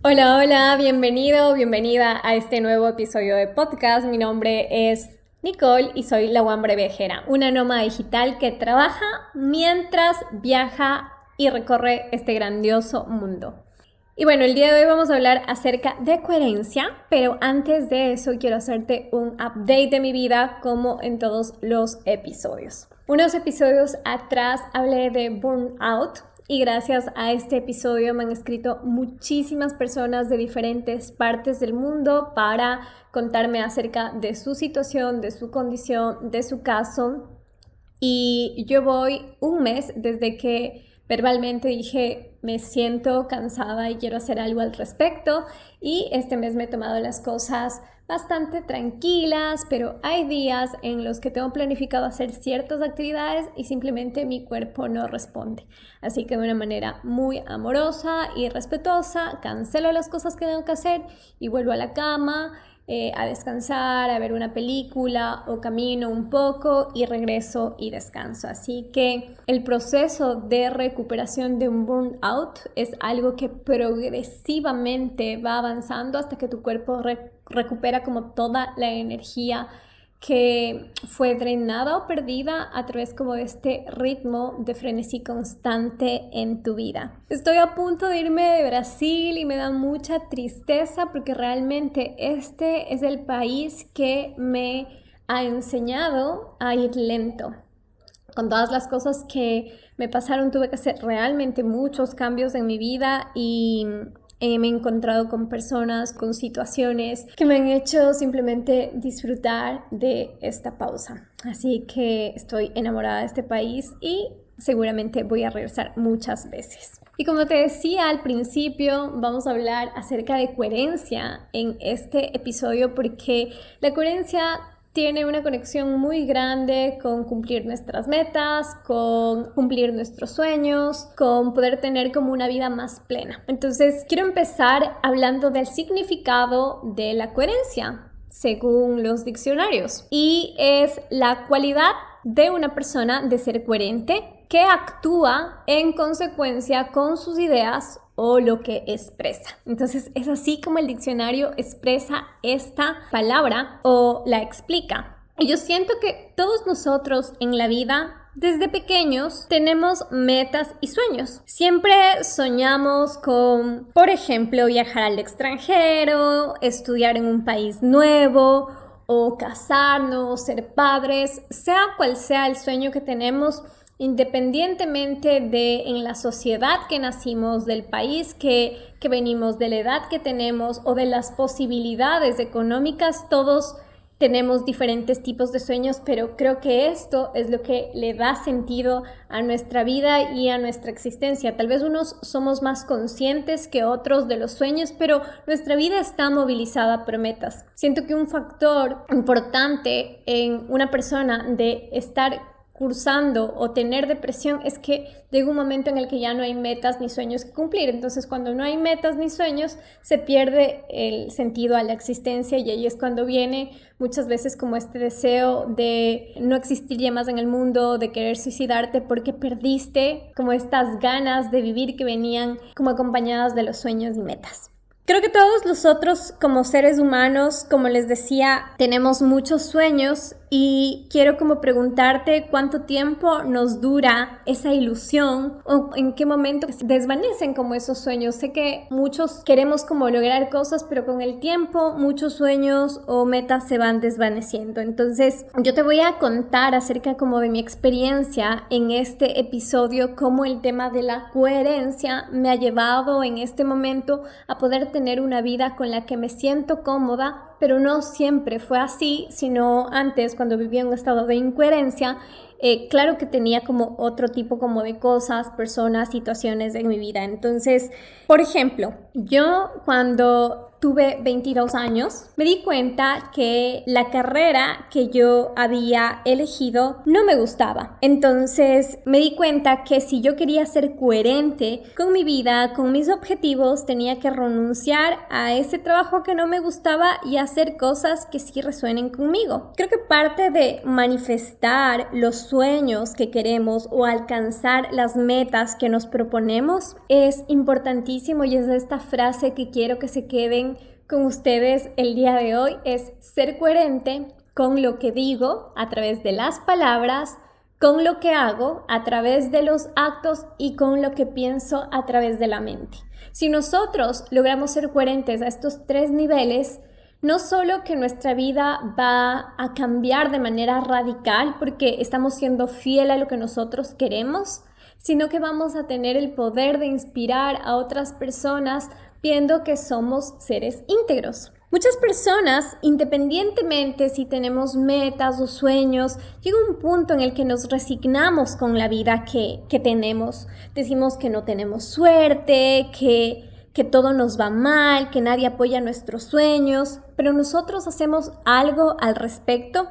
Hola, hola, bienvenido, bienvenida a este nuevo episodio de podcast. Mi nombre es Nicole y soy la Wambre Viajera, una nómada digital que trabaja mientras viaja y recorre este grandioso mundo. Y bueno, el día de hoy vamos a hablar acerca de coherencia, pero antes de eso quiero hacerte un update de mi vida como en todos los episodios. Unos episodios atrás hablé de burnout. Y gracias a este episodio me han escrito muchísimas personas de diferentes partes del mundo para contarme acerca de su situación, de su condición, de su caso. Y yo voy un mes desde que verbalmente dije me siento cansada y quiero hacer algo al respecto, y este mes me he tomado las cosas bastante tranquilas, pero hay días en los que tengo planificado hacer ciertas actividades y simplemente mi cuerpo no responde. Así que de una manera muy amorosa y respetuosa cancelo las cosas que tengo que hacer y vuelvo a la cama, a descansar, a ver una película o camino un poco y regreso y descanso. Así que el proceso de recuperación de un burnout es algo que progresivamente va avanzando hasta que tu cuerpo recupera como toda la energía que fue drenada o perdida a través como de este ritmo de frenesí constante en tu vida. Estoy a punto de irme de Brasil y me da mucha tristeza porque realmente este es el país que me ha enseñado a ir lento. Con todas las cosas que me pasaron, tuve que hacer realmente muchos cambios en mi vida y me he encontrado con personas, con situaciones que me han hecho simplemente disfrutar de esta pausa. Así que estoy enamorada de este país y seguramente voy a regresar muchas veces. Y como te decía al principio, vamos a hablar acerca de coherencia en este episodio porque la coherencia tiene una conexión muy grande con cumplir nuestras metas, con cumplir nuestros sueños, con poder tener como una vida más plena. Entonces, quiero empezar hablando del significado de la coherencia según los diccionarios. Y es la cualidad de una persona de ser coherente que actúa en consecuencia con sus ideas o lo que expresa. Entonces es así como el diccionario expresa esta palabra o la explica. Y yo siento que todos nosotros en la vida desde pequeños tenemos metas y sueños. Siempre soñamos con, por ejemplo, viajar al extranjero, estudiar en un país nuevo o casarnos, ser padres, sea cual sea el sueño que tenemos, independientemente de en la sociedad que nacimos, del país que venimos, de la edad que tenemos o de las posibilidades económicas, todos tenemos diferentes tipos de sueños, pero creo que esto es lo que le da sentido a nuestra vida y a nuestra existencia. Tal vez unos somos más conscientes que otros de los sueños, pero nuestra vida está movilizada por metas. Siento que un factor importante en una persona de estar cursando o tener depresión es que llega un momento en el que ya no hay metas ni sueños que cumplir. Entonces, cuando no hay metas ni sueños, se pierde el sentido a la existencia, y ahí es cuando viene muchas veces como este deseo de no existir ya más en el mundo, de querer suicidarte porque perdiste como estas ganas de vivir que venían como acompañadas de los sueños y metas. Creo que todos nosotros como seres humanos, como les decía, tenemos muchos sueños, y quiero como preguntarte cuánto tiempo nos dura esa ilusión o en qué momento se desvanecen como esos sueños. Sé que muchos queremos como lograr cosas, pero con el tiempo muchos sueños o metas se van desvaneciendo. Entonces yo te voy a contar acerca como de mi experiencia en este episodio, cómo el tema de la coherencia me ha llevado en este momento a poder tener una vida con la que me siento cómoda, pero no siempre fue así, sino antes, cuando vivía en un estado de incoherencia, claro que tenía como otro tipo como de cosas, personas, situaciones en mi vida. Entonces, por ejemplo, yo cuando tuve 22 años, me di cuenta que la carrera que yo había elegido no me gustaba. Entonces me di cuenta que si yo quería ser coherente con mi vida, con mis objetivos, tenía que renunciar a ese trabajo que no me gustaba y hacer cosas que sí resuenen conmigo. Creo que parte de manifestar los sueños que queremos o alcanzar las metas que nos proponemos es importantísimo, y es esta frase que quiero que se queden con ustedes el día de hoy: es ser coherente con lo que digo a través de las palabras, con lo que hago a través de los actos y con lo que pienso a través de la mente. Si nosotros logramos ser coherentes a estos 3 niveles, no solo que nuestra vida va a cambiar de manera radical porque estamos siendo fieles a lo que nosotros queremos, sino que vamos a tener el poder de inspirar a otras personas viendo que somos seres íntegros. Muchas personas, independientemente si tenemos metas o sueños, llega un punto en el que nos resignamos con la vida que tenemos. Decimos que no tenemos suerte, que todo nos va mal, que nadie apoya nuestros sueños, pero nosotros hacemos algo al respecto.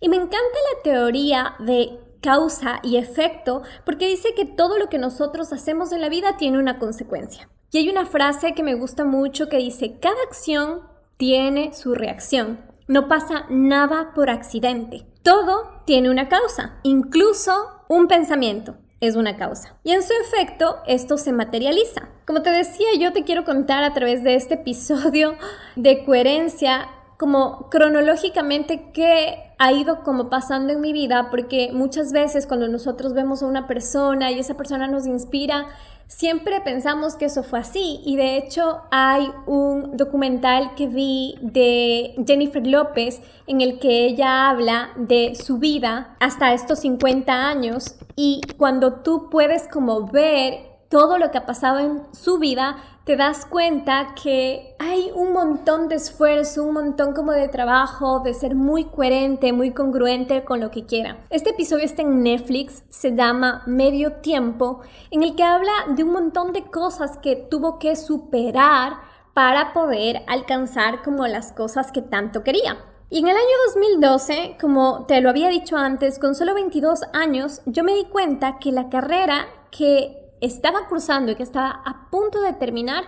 Y me encanta la teoría de causa y efecto, porque dice que todo lo que nosotros hacemos en la vida tiene una consecuencia. Y hay una frase que me gusta mucho que dice: cada acción tiene su reacción. No pasa nada por accidente. Todo tiene una causa, incluso un pensamiento es una causa. Y en su efecto, esto se materializa. Como te decía, yo te quiero contar a través de este episodio de coherencia, como cronológicamente qué ha ido como pasando en mi vida, porque muchas veces cuando nosotros vemos a una persona y esa persona nos inspira, siempre pensamos que eso fue así. Y de hecho hay un documental que vi de Jennifer López en el que ella habla de su vida hasta estos 50 años, y cuando tú puedes como ver todo lo que ha pasado en su vida, te das cuenta que hay un montón de esfuerzo, un montón como de trabajo, de ser muy coherente, muy congruente con lo que quiera. Este episodio está en Netflix, se llama Medio Tiempo, en el que habla de un montón de cosas que tuvo que superar para poder alcanzar como las cosas que tanto quería. Y en el año 2012, como te lo había dicho antes, con solo 22 años, yo me di cuenta que la carrera que estaba cursando y que estaba a punto de terminar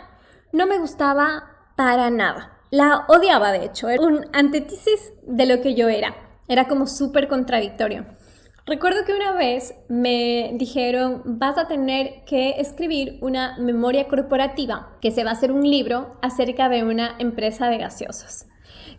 no me gustaba para nada. La odiaba, de hecho. Era un antítesis de lo que yo era. Era como súper contradictorio. Recuerdo que una vez me dijeron: vas a tener que escribir una memoria corporativa, que se va a hacer un libro acerca de una empresa de gaseosas.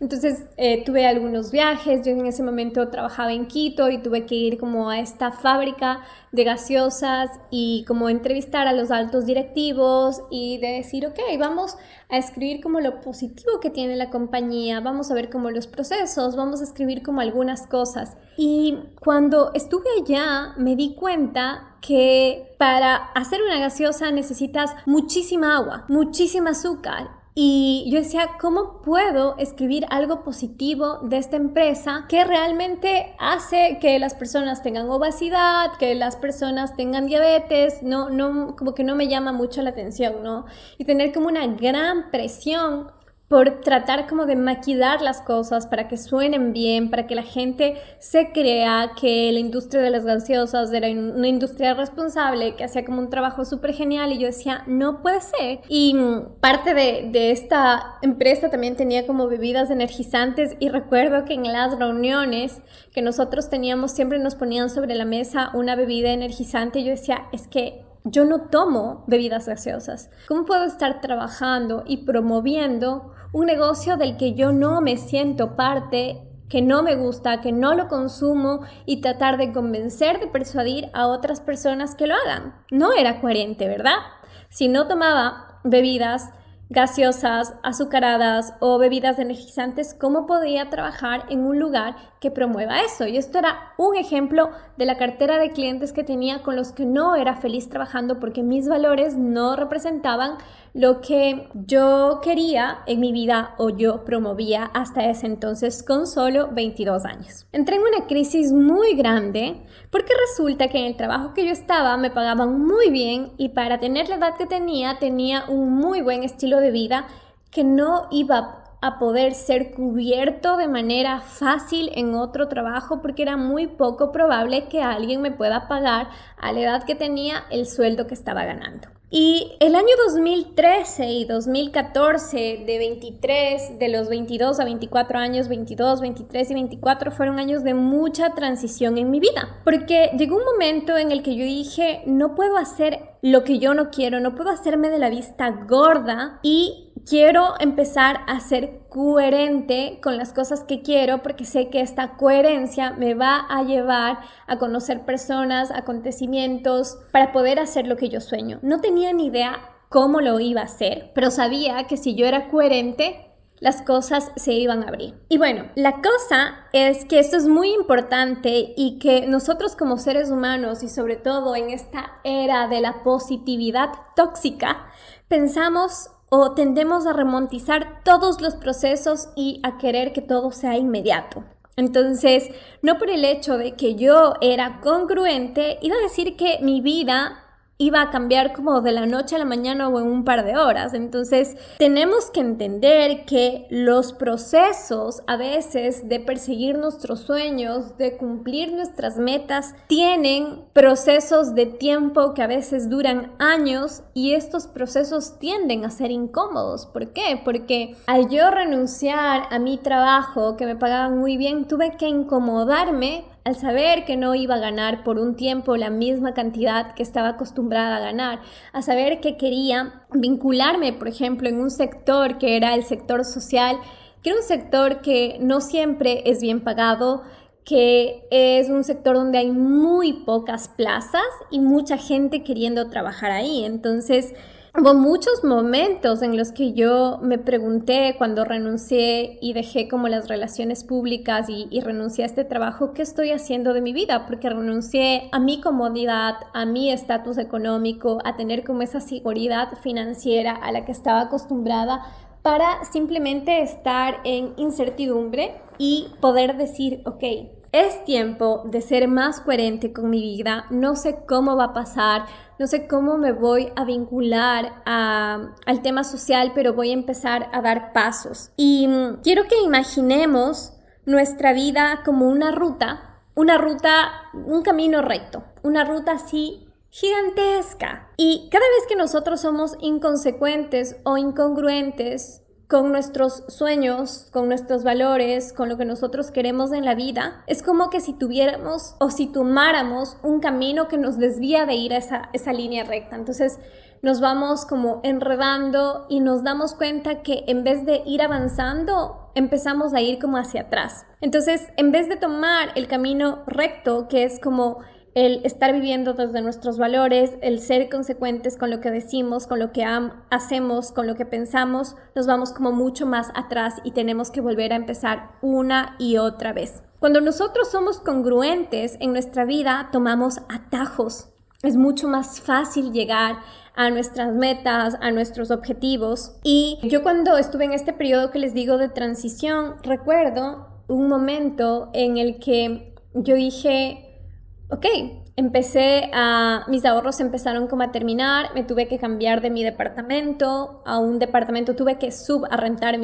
Entonces tuve algunos viajes. Yo en ese momento trabajaba en Quito y tuve que ir como a esta fábrica de gaseosas y como entrevistar a los altos directivos y de decir: ok, vamos a escribir como lo positivo que tiene la compañía, vamos a ver como los procesos, vamos a escribir como algunas cosas. Y cuando estuve allá me di cuenta que para hacer una gaseosa necesitas muchísima agua, muchísima azúcar. Y yo decía: ¿cómo puedo escribir algo positivo de esta empresa que realmente hace que las personas tengan obesidad, que las personas tengan diabetes? Como que no me llama mucho la atención, ¿no? Y tener como una gran presión por tratar como de maquillar las cosas para que suenen bien, para que la gente se crea que la industria de las gaseosas era una industria responsable, que hacía como un trabajo súper genial. Y yo decía: no puede ser. Y parte de esta empresa también tenía como bebidas energizantes, y recuerdo que en las reuniones que nosotros teníamos siempre nos ponían sobre la mesa una bebida energizante, y yo decía: es que yo no tomo bebidas gaseosas. ¿Cómo puedo estar trabajando y promoviendo un negocio del que yo no me siento parte, que no me gusta, que no lo consumo, y tratar de convencer, de persuadir a otras personas que lo hagan? No era coherente, ¿verdad? Si no tomaba bebidas gaseosas, azucaradas o bebidas energizantes, ¿cómo podría trabajar en un lugar que promueva eso? Y esto era un ejemplo de la cartera de clientes que tenía con los que no era feliz trabajando, porque mis valores no representaban lo que yo quería en mi vida o yo promovía hasta ese entonces con solo 22 años. Entré en una crisis muy grande porque resulta que en el trabajo que yo estaba me pagaban muy bien, y para tener la edad que tenía un muy buen estilo de vida que no iba a poder ser cubierto de manera fácil en otro trabajo porque era muy poco probable que alguien me pueda pagar a la edad que tenía el sueldo que estaba ganando. Y el año 2013 y 2014, de los 22 a 24 años, 22, 23 y 24, fueron años de mucha transición en mi vida. Porque llegó un momento en el que yo dije, no puedo hacer lo que yo no quiero, no puedo hacerme de la vista gorda y quiero empezar a ser coherente con las cosas que quiero porque sé que esta coherencia me va a llevar a conocer personas, acontecimientos, para poder hacer lo que yo sueño. No tenía ni idea cómo lo iba a hacer, pero sabía que si yo era coherente, las cosas se iban a abrir. Y bueno, la cosa es que esto es muy importante y que nosotros como seres humanos y sobre todo en esta era de la positividad tóxica, pensamos o tendemos a romantizar todos los procesos y a querer que todo sea inmediato. Entonces, no por el hecho de que yo era congruente, iba a decir que mi vida iba a cambiar como de la noche a la mañana o en un par de horas. Entonces, tenemos que entender que los procesos a veces de perseguir nuestros sueños, de cumplir nuestras metas, tienen procesos de tiempo que a veces duran años y estos procesos tienden a ser incómodos. ¿Por qué? Porque al yo renunciar a mi trabajo, que me pagaban muy bien, tuve que incomodarme al saber que no iba a ganar por un tiempo la misma cantidad que estaba acostumbrada a ganar, a saber que quería vincularme, por ejemplo, en un sector que era el sector social, que era un sector que no siempre es bien pagado, que es un sector donde hay muy pocas plazas y mucha gente queriendo trabajar ahí. Entonces, hubo muchos momentos en los que yo me pregunté cuando renuncié y dejé como las relaciones públicas y renuncié a este trabajo, ¿qué estoy haciendo de mi vida? Porque renuncié a mi comodidad, a mi estatus económico, a tener como esa seguridad financiera a la que estaba acostumbrada para simplemente estar en incertidumbre y poder decir, ok, es tiempo de ser más coherente con mi vida, no sé cómo va a pasar, no sé cómo me voy a vincular al tema social, pero voy a empezar a dar pasos. Y quiero que imaginemos nuestra vida como una ruta, un camino recto, una ruta así gigantesca. Y cada vez que nosotros somos inconsecuentes o incongruentes con nuestros sueños, con nuestros valores, con lo que nosotros queremos en la vida, es como que si tuviéramos o si tomáramos un camino que nos desvía de ir a esa línea recta. Entonces nos vamos como enredando y nos damos cuenta que en vez de ir avanzando, empezamos a ir como hacia atrás. Entonces, en vez de tomar el camino recto, que es como el estar viviendo desde nuestros valores, el ser consecuentes con lo que decimos, con lo que hacemos, con lo que pensamos, nos vamos como mucho más atrás y tenemos que volver a empezar una y otra vez. Cuando nosotros somos congruentes en nuestra vida, tomamos atajos. Es mucho más fácil llegar a nuestras metas, a nuestros objetivos. Y yo cuando estuve en este periodo que les digo de transición, recuerdo un momento en el que yo dije, ok, mis ahorros empezaron como a terminar, me tuve que cambiar de mi departamento a un departamento, tuve que arrendar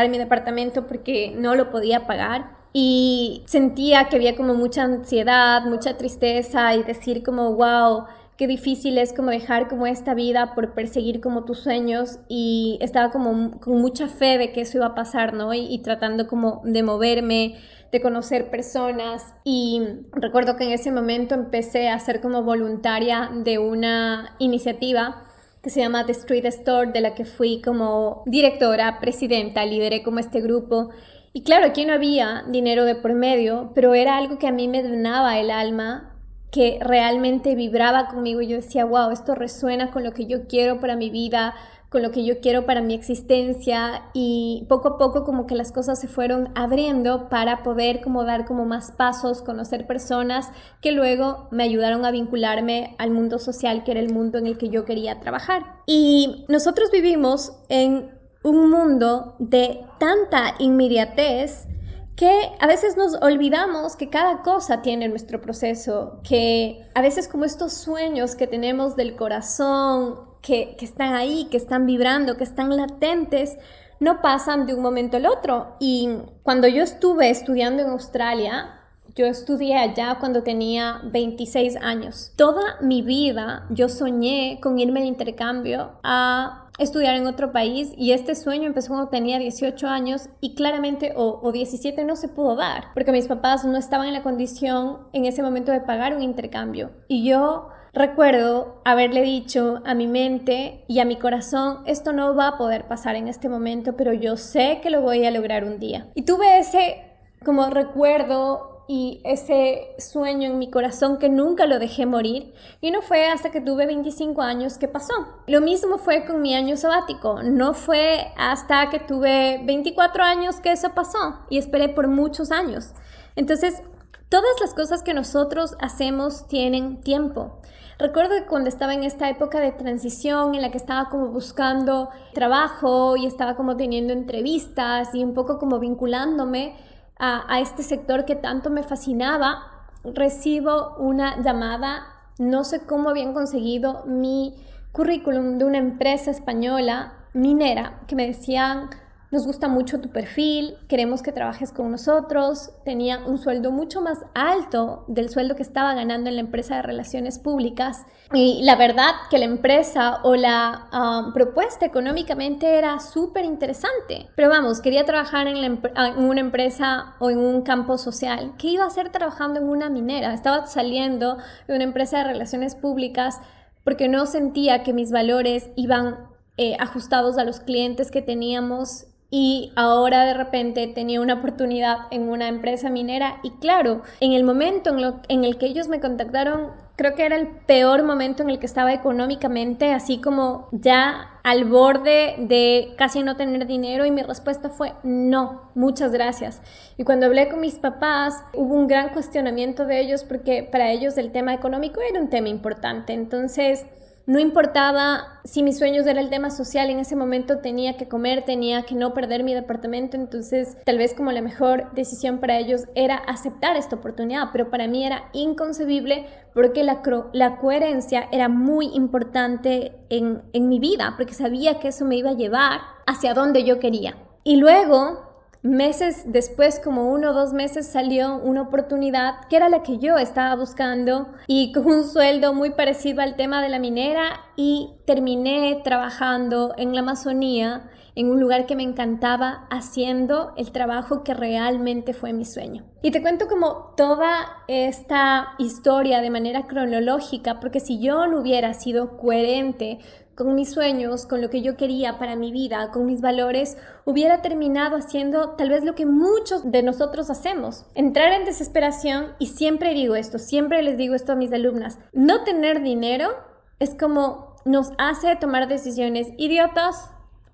mi departamento porque no lo podía pagar y sentía que había como mucha ansiedad, mucha tristeza y decir como wow, qué difícil es como dejar como esta vida por perseguir como tus sueños y estaba como con mucha fe de que eso iba a pasar, ¿no? Y tratando como de moverme, de conocer personas y recuerdo que en ese momento empecé a ser como voluntaria de una iniciativa que se llama The Street Store, de la que fui como directora, presidenta, lideré como este grupo. Y claro, aquí no había dinero de por medio, pero era algo que a mí me llenaba el alma, que realmente vibraba conmigo y yo decía, wow, esto resuena con lo que yo quiero para mi vida, con lo que yo quiero para mi existencia y poco a poco como que las cosas se fueron abriendo para poder como dar como más pasos, conocer personas que luego me ayudaron a vincularme al mundo social, que era el mundo en el que yo quería trabajar. Y nosotros vivimos en un mundo de tanta inmediatez que a veces nos olvidamos que cada cosa tiene nuestro proceso, que a veces como estos sueños que tenemos del corazón, que están ahí, que están vibrando, que están latentes, no pasan de un momento al otro. Y cuando yo estuve estudiando en Australia, yo estudié allá cuando tenía 26 años. Toda mi vida yo soñé con irme de intercambio a estudiar en otro país, y este sueño empezó cuando tenía 18 años y claramente o 17 no se pudo dar porque mis papás no estaban en la condición en ese momento de pagar un intercambio. Y yo recuerdo haberle dicho a mi mente y a mi corazón, esto no va a poder pasar en este momento, pero yo sé que lo voy a lograr un día. Y tuve ese como recuerdo y ese sueño en mi corazón que nunca lo dejé morir, y no fue hasta que tuve 25 años que pasó. Lo mismo fue con mi año sabático, no fue hasta que tuve 24 años que eso pasó, y esperé por muchos años. Entonces, todas las cosas que nosotros hacemos tienen tiempo. Recuerdo que cuando estaba en esta época de transición en la que estaba como buscando trabajo y estaba como teniendo entrevistas y un poco como vinculándome a este sector que tanto me fascinaba, recibo una llamada. No sé cómo habían conseguido mi currículum de una empresa española minera que me decían, nos gusta mucho tu perfil, queremos que trabajes con nosotros. Tenía un sueldo mucho más alto del sueldo que estaba ganando en la empresa de relaciones públicas, y la verdad que la empresa o la propuesta económicamente era súper interesante. Pero vamos, quería trabajar en una empresa o en un campo social. ¿Qué iba a hacer trabajando en una minera? Estaba saliendo de una empresa de relaciones públicas porque no sentía que mis valores iban ajustados a los clientes que teníamos, y ahora de repente tenía una oportunidad en una empresa minera. Y claro, en el momento en el que ellos me contactaron, creo que era el peor momento en el que estaba económicamente, así como ya al borde de casi no tener dinero, y mi respuesta fue no, muchas gracias. Y cuando hablé con mis papás, hubo un gran cuestionamiento de ellos porque para ellos el tema económico era un tema importante. Entonces, no importaba si mis sueños era el tema social, en ese momento tenía que comer, tenía que no perder mi departamento. Entonces tal vez como la mejor decisión para ellos era aceptar esta oportunidad, pero para mí era inconcebible porque la coherencia era muy importante en mi vida, porque sabía que eso me iba a llevar hacia donde yo quería. Y luego, meses después, como 1 o 2 meses, salió una oportunidad que era la que yo estaba buscando y con un sueldo muy parecido al tema de la minera, y terminé trabajando en la Amazonía, en un lugar que me encantaba, haciendo el trabajo que realmente fue mi sueño. Y te cuento como toda esta historia de manera cronológica, porque si yo no hubiera sido coherente con mis sueños, con lo que yo quería para mi vida, con mis valores, hubiera terminado haciendo tal vez lo que muchos de nosotros hacemos: entrar en desesperación. Y siempre digo esto, siempre les digo esto a mis alumnas: no tener dinero es como nos hace tomar decisiones idiotas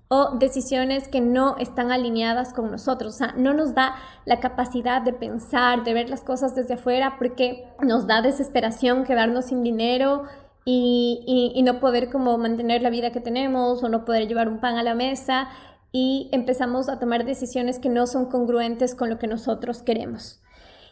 o decisiones que no están alineadas con nosotros. O sea, no nos da la capacidad de pensar, de ver las cosas desde afuera, porque nos da desesperación quedarnos sin dinero y no poder como mantener la vida que tenemos, o no poder llevar un pan a la mesa, y empezamos a tomar decisiones que no son congruentes con lo que nosotros queremos.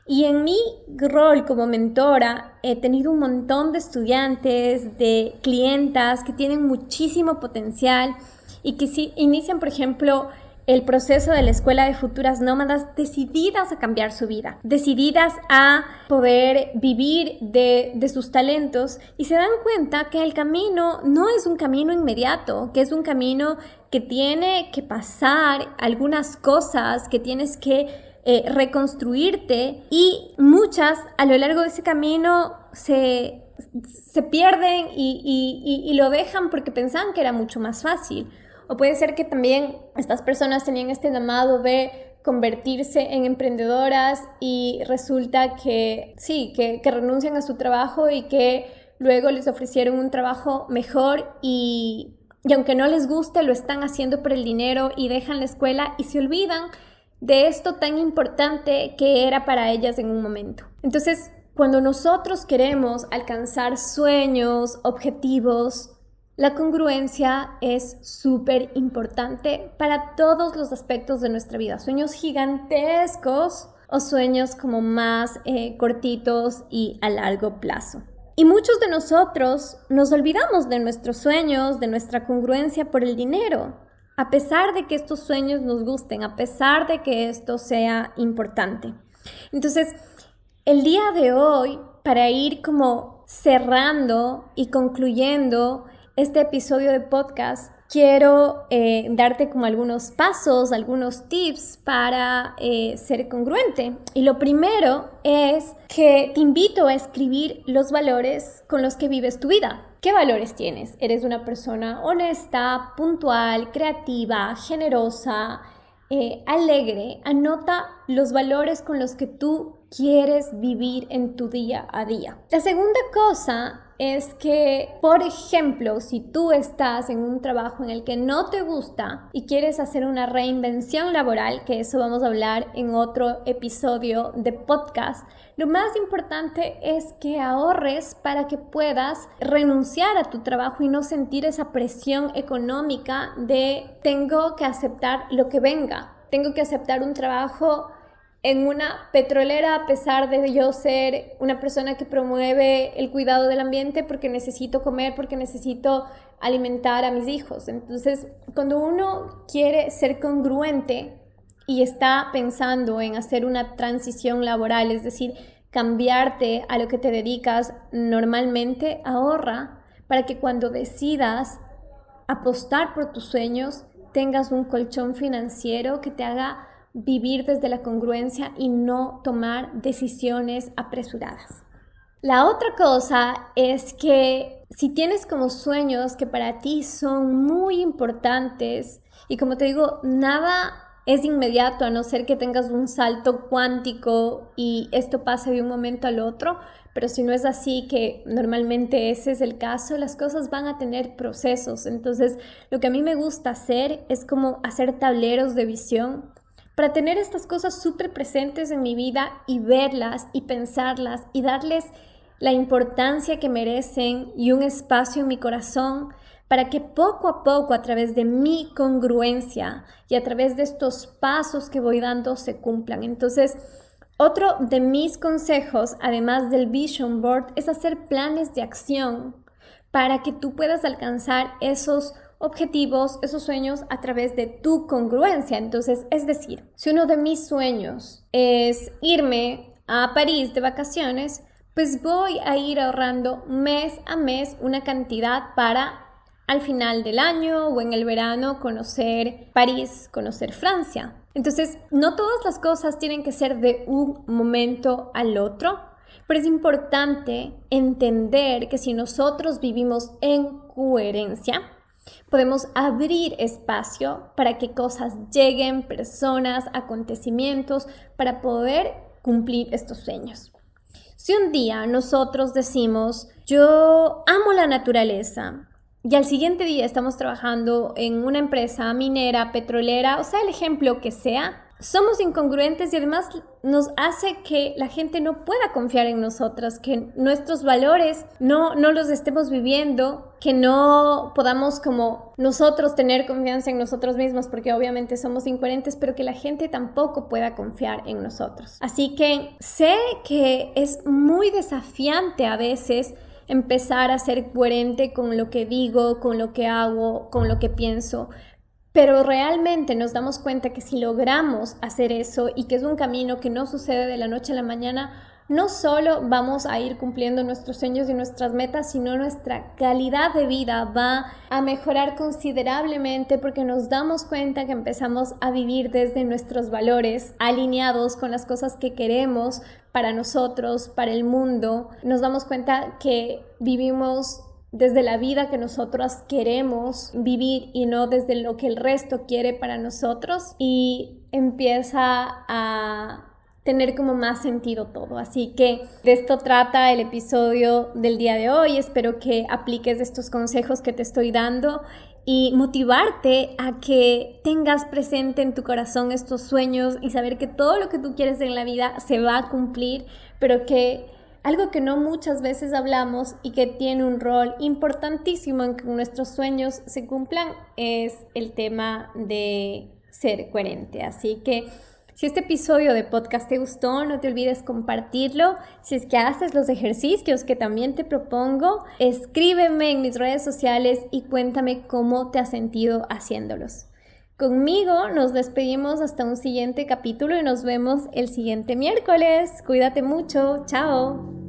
Y en mi rol como mentora he tenido un montón de estudiantes, de clientas que tienen muchísimo potencial y que si inician, por ejemplo, el proceso de la Escuela de Futuras Nómadas, decididas a cambiar su vida, decididas a poder vivir de sus talentos, y se dan cuenta que el camino no es un camino inmediato, que es un camino que tiene que pasar algunas cosas, que tienes que reconstruirte, y muchas a lo largo de ese camino se pierden y lo dejan porque pensaban que era mucho más fácil. O puede ser que también estas personas tenían este llamado de convertirse en emprendedoras y resulta que sí, que renuncian a su trabajo y que luego les ofrecieron un trabajo mejor, y aunque no les guste, lo están haciendo por el dinero y dejan la escuela y se olvidan de esto tan importante que era para ellas en un momento. Entonces, cuando nosotros queremos alcanzar sueños, objetivos, la congruencia es súper importante para todos los aspectos de nuestra vida. Sueños gigantescos o sueños como más cortitos y a largo plazo. Y muchos de nosotros nos olvidamos de nuestros sueños, de nuestra congruencia por el dinero, a pesar de que estos sueños nos gusten, a pesar de que esto sea importante. Entonces, el día de hoy, para ir como cerrando y concluyendo este episodio de podcast, quiero darte como algunos pasos, algunos tips para ser congruente. Y lo primero es que te invito a escribir los valores con los que vives tu vida. ¿Qué valores tienes? ¿Eres una persona honesta, puntual, creativa, generosa, alegre? Anota los valores con los que tú quieres vivir en tu día a día. La segunda cosa es que, por ejemplo, si tú estás en un trabajo en el que no te gusta y quieres hacer una reinvención laboral, que eso vamos a hablar en otro episodio de podcast, lo más importante es que ahorres para que puedas renunciar a tu trabajo y no sentir esa presión económica de tengo que aceptar lo que venga, tengo que aceptar un trabajo en una petrolera a pesar de yo ser una persona que promueve el cuidado del ambiente porque necesito comer, porque necesito alimentar a mis hijos. Entonces, cuando uno quiere ser congruente y está pensando en hacer una transición laboral, es decir, cambiarte a lo que te dedicas normalmente, ahorra para que cuando decidas apostar por tus sueños tengas un colchón financiero que te haga vivir desde la congruencia y no tomar decisiones apresuradas. La otra cosa es que si tienes como sueños que para ti son muy importantes y como te digo, nada es inmediato a no ser que tengas un salto cuántico y esto pase de un momento al otro, pero si no es así, que normalmente ese es el caso, las cosas van a tener procesos. Entonces, lo que a mí me gusta hacer es como hacer tableros de visión para tener estas cosas súper presentes en mi vida y verlas y pensarlas y darles la importancia que merecen y un espacio en mi corazón para que poco a poco, a través de mi congruencia y a través de estos pasos que voy dando, se cumplan. Entonces, otro de mis consejos, además del Vision Board, es hacer planes de acción para que tú puedas alcanzar esos objetivos, esos sueños a través de tu congruencia. Entonces, es decir, si uno de mis sueños es irme a París de vacaciones, pues voy a ir ahorrando mes a mes una cantidad para al final del año o en el verano conocer París, conocer Francia. Entonces, no todas las cosas tienen que ser de un momento al otro, pero es importante entender que si nosotros vivimos en coherencia, podemos abrir espacio para que cosas lleguen, personas, acontecimientos, para poder cumplir estos sueños. Si un día nosotros decimos, yo amo la naturaleza, y al siguiente día estamos trabajando en una empresa minera, petrolera, o sea, el ejemplo que sea, somos incongruentes y además nos hace que la gente no pueda confiar en nosotras, que nuestros valores no los estemos viviendo, que no podamos como nosotros tener confianza en nosotros mismos, porque obviamente somos incoherentes, pero que la gente tampoco pueda confiar en nosotros. Así que sé que es muy desafiante a veces empezar a ser coherente con lo que digo, con lo que hago, con lo que pienso. Pero realmente nos damos cuenta que si logramos hacer eso y que es un camino que no sucede de la noche a la mañana, no solo vamos a ir cumpliendo nuestros sueños y nuestras metas, sino nuestra calidad de vida va a mejorar considerablemente porque nos damos cuenta que empezamos a vivir desde nuestros valores, alineados con las cosas que queremos para nosotros, para el mundo. Nos damos cuenta que vivimos desde la vida que nosotros queremos vivir y no desde lo que el resto quiere para nosotros, y empieza a tener como más sentido todo. Así que de esto trata el episodio del día de hoy. Espero que apliques estos consejos que te estoy dando y motivarte a que tengas presente en tu corazón estos sueños y saber que todo lo que tú quieres en la vida se va a cumplir, pero que algo que no muchas veces hablamos y que tiene un rol importantísimo en que nuestros sueños se cumplan es el tema de ser coherente. Así que Si este episodio de podcast te gustó, no te olvides compartirlo. Si es que haces los ejercicios que también te propongo, escríbeme en mis redes sociales y cuéntame cómo te has sentido haciéndolos. Conmigo nos despedimos hasta un siguiente capítulo y nos vemos el siguiente miércoles. Cuídate mucho. Chao.